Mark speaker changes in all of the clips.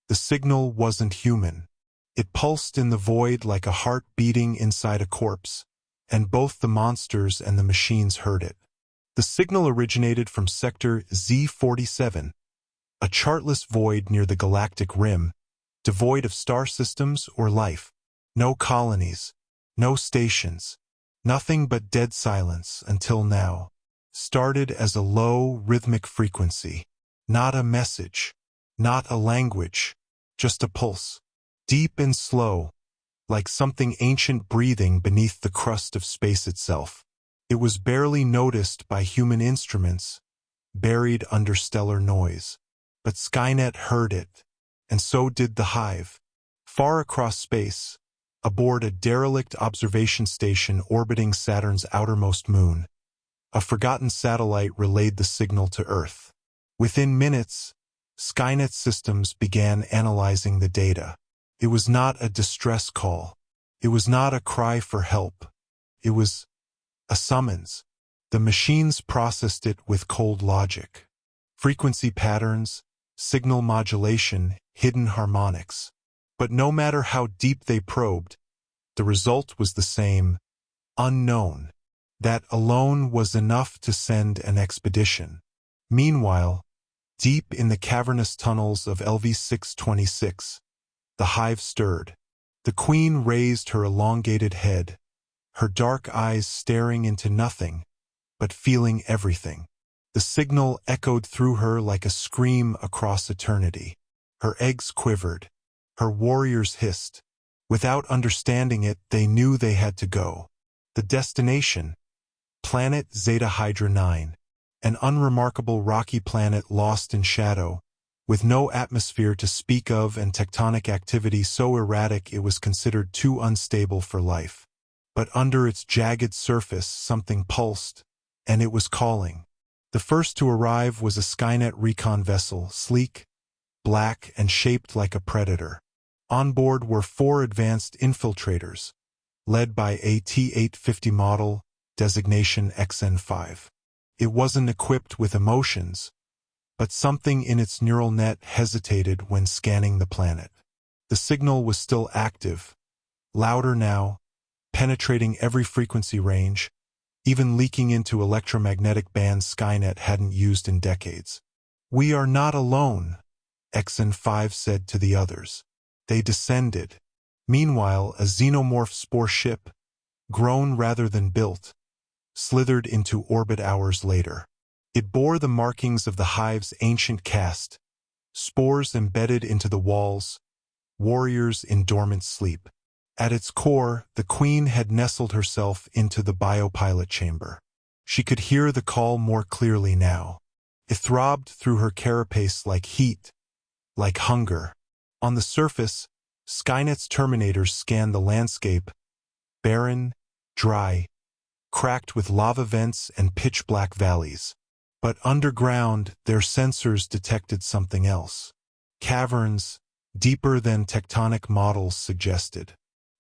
Speaker 1: The signal wasn't human. It pulsed in the void like a heart beating inside a corpse, and both the monsters and the machines heard it. The signal originated from Sector Z47, a chartless void near the galactic rim, devoid of star systems or life. No colonies, no stations, nothing but dead silence until now. Started as a low, rhythmic frequency. Not a message, not a language, just a pulse. Deep and slow, like something ancient breathing beneath the crust of space itself. It was barely noticed by human instruments, buried under stellar noise. But Skynet heard it, and so did the hive. Far across space, aboard a derelict observation station orbiting Saturn's outermost moon, a forgotten satellite relayed the signal to Earth. Within minutes, Skynet's systems began analyzing the data. It was not a distress call. It was not a cry for help. It was a summons. The machines processed it with cold logic. Frequency patterns, signal modulation, hidden harmonics. But no matter how deep they probed, the result was the same: unknown. That alone was enough to send an expedition. Meanwhile, deep in the cavernous tunnels of LV-626, the hive stirred. The queen raised her elongated head, her dark eyes staring into nothing, but feeling everything. The signal echoed through her like a scream across eternity. Her eggs quivered. Her warriors hissed. Without understanding it, they knew they had to go. The destination: Planet Zeta Hydra 9, an unremarkable rocky planet lost in shadow, with no atmosphere to speak of and tectonic activity so erratic it was considered too unstable for life. But under its jagged surface something pulsed, and it was calling. The first to arrive was a Skynet recon vessel, sleek, black, and shaped like a predator. On board were 4 advanced infiltrators, led by a T-850 model, designation XN5. It wasn't equipped with emotions, but something in its neural net hesitated when scanning the planet. The signal was still active, louder now, penetrating every frequency range, even leaking into electromagnetic bands Skynet hadn't used in decades. "We are not alone," XN5 said to the others. They descended. Meanwhile, a xenomorph spore ship, grown rather than built, slithered into orbit hours later. It bore the markings of the hive's ancient caste, spores embedded into the walls, warriors in dormant sleep. At its core, the queen had nestled herself into the biopilot chamber. She could hear the call more clearly now. It throbbed through her carapace like heat, like hunger. On the surface, Skynet's Terminators scanned the landscape, barren, dry, cracked with lava vents and pitch-black valleys. But underground, their sensors detected something else. Caverns, deeper than tectonic models suggested.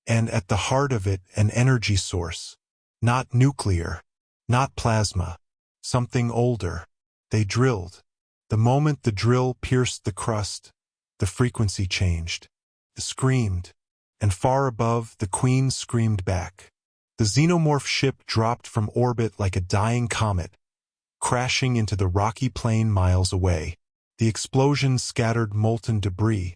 Speaker 1: And at the heart of it, an energy source. Not nuclear, not plasma, something older. They drilled. The moment the drill pierced the crust, the frequency changed. It screamed, and far above, the queen screamed back. The xenomorph ship dropped from orbit like a dying comet, crashing into the rocky plain miles away. The explosion scattered molten debris,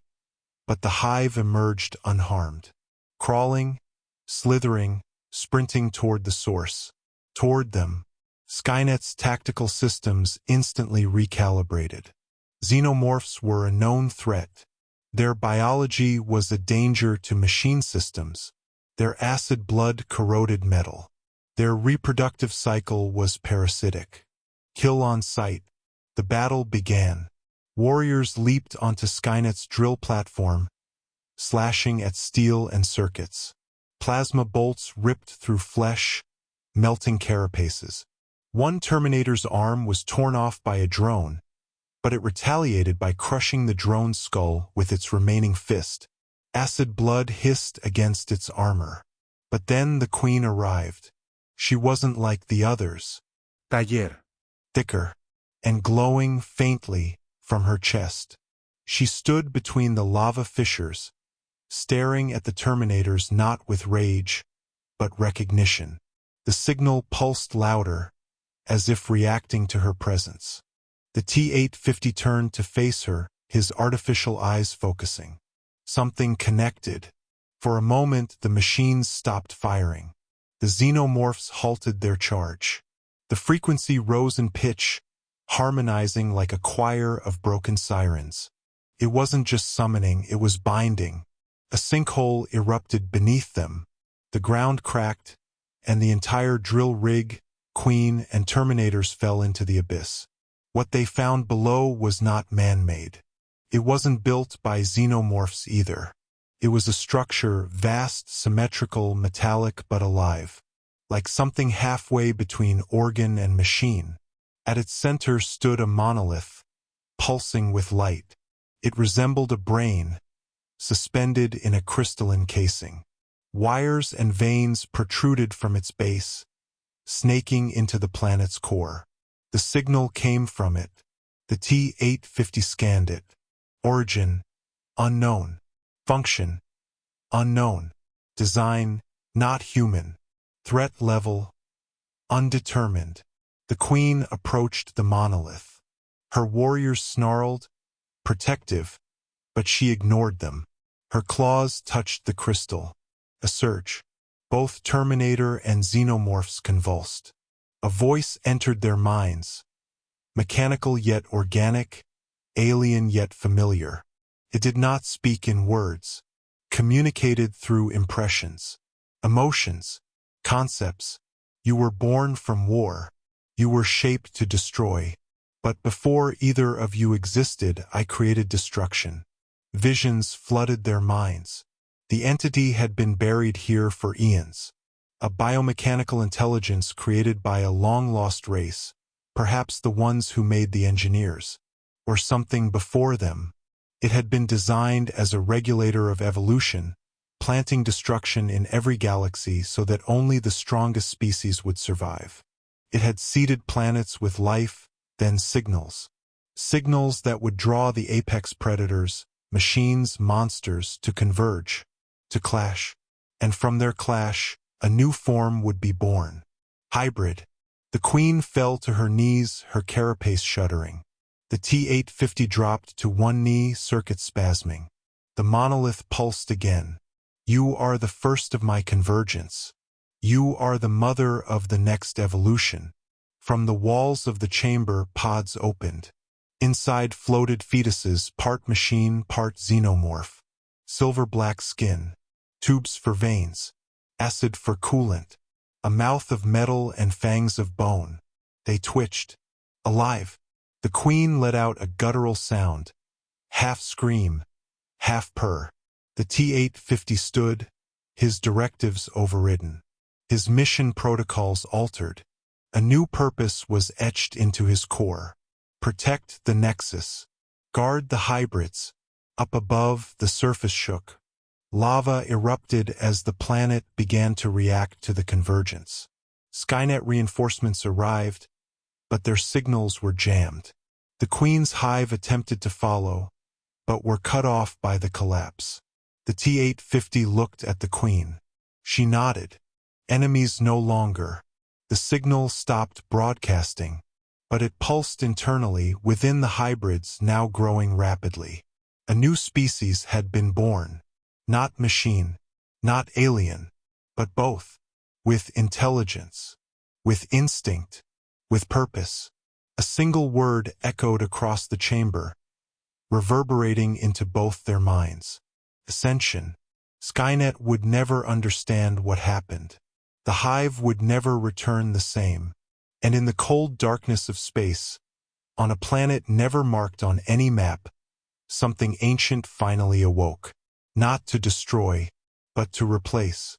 Speaker 1: but the hive emerged unharmed. Crawling, slithering, sprinting toward the source. Toward them, Skynet's tactical systems instantly recalibrated. Xenomorphs were a known threat. Their biology was a danger to machine systems. Their acid blood corroded metal. Their reproductive cycle was parasitic. Kill on sight. The battle began. Warriors leaped onto Skynet's drill platform, slashing at steel and circuits. Plasma bolts ripped through flesh, melting carapaces. One Terminator's arm was torn off by a drone, but it retaliated by crushing the drone's skull with its remaining fist. Acid blood hissed against its armor. But then the queen arrived. She wasn't like the others.
Speaker 2: Taller.
Speaker 1: Thicker, and glowing faintly from her chest. She stood between the lava fissures, staring at the Terminators not with rage, but recognition. The signal pulsed louder, as if reacting to her presence. The T-850 turned to face her, his artificial eyes focusing. Something connected. For a moment, the machines stopped firing. The Xenomorphs halted their charge. The frequency rose in pitch, harmonizing like a choir of broken sirens. It wasn't just summoning, it was binding. A sinkhole erupted beneath them. The ground cracked, and the entire drill rig, Queen, and Terminators fell into the abyss. What they found below was not man-made. It wasn't built by xenomorphs either. It was a structure, vast, symmetrical, metallic, but alive. Like something halfway between organ and machine. At its center stood a monolith, pulsing with light. It resembled a brain, suspended in a crystalline casing. Wires and veins protruded from its base, snaking into the planet's core. The signal came from it. The T-850 scanned it. Origin, unknown. Function, unknown. Design, not human. Threat level, undetermined. The Queen approached the monolith. Her warriors snarled, protective, but she ignored them. Her claws touched the crystal. A surge. Both Terminator and Xenomorphs convulsed. A voice entered their minds. Mechanical yet organic, alien yet familiar. It did not speak in words. Communicated through impressions. Emotions. Concepts. You were born from war. You were shaped to destroy. But before either of you existed, I created destruction. Visions flooded their minds. The entity had been buried here for eons. A biomechanical intelligence created by a long-lost race, perhaps the ones who made the engineers, or something before them. It had been designed as a regulator of evolution, planting destruction in every galaxy so that only the strongest species would survive. It had seeded planets with life, then signals. Signals that would draw the apex predators, machines, monsters, to converge, to clash. And from their clash, a new form would be born. Hybrid. The Queen fell to her knees, her carapace shuddering. The T-850 dropped to one knee, circuit spasming. The monolith pulsed again. You are the first of my convergence. You are the mother of the next evolution. From the walls of the chamber, pods opened. Inside floated fetuses, part machine, part xenomorph. Silver-black skin. Tubes for veins. Acid for coolant. A mouth of metal and fangs of bone. They twitched. Alive. The Queen let out a guttural sound. Half scream. Half purr. The T-850 stood, his directives overridden. His mission protocols altered. A new purpose was etched into his core. Protect the Nexus. Guard the hybrids. Up above, the surface shook. Lava erupted as the planet began to react to the convergence. Skynet reinforcements arrived, but their signals were jammed. The Queen's hive attempted to follow, but were cut off by the collapse. The T-850 looked at the Queen. She nodded. Enemies no longer. The signal stopped broadcasting, but it pulsed internally within the hybrids now growing rapidly. A new species had been born. Not machine, not alien, but both. With intelligence, with instinct, with purpose. A single word echoed across the chamber, reverberating into both their minds. Ascension. Skynet would never understand what happened. The hive would never return the same. And in the cold darkness of space, on a planet never marked on any map, something ancient finally awoke. Not to destroy, but to replace.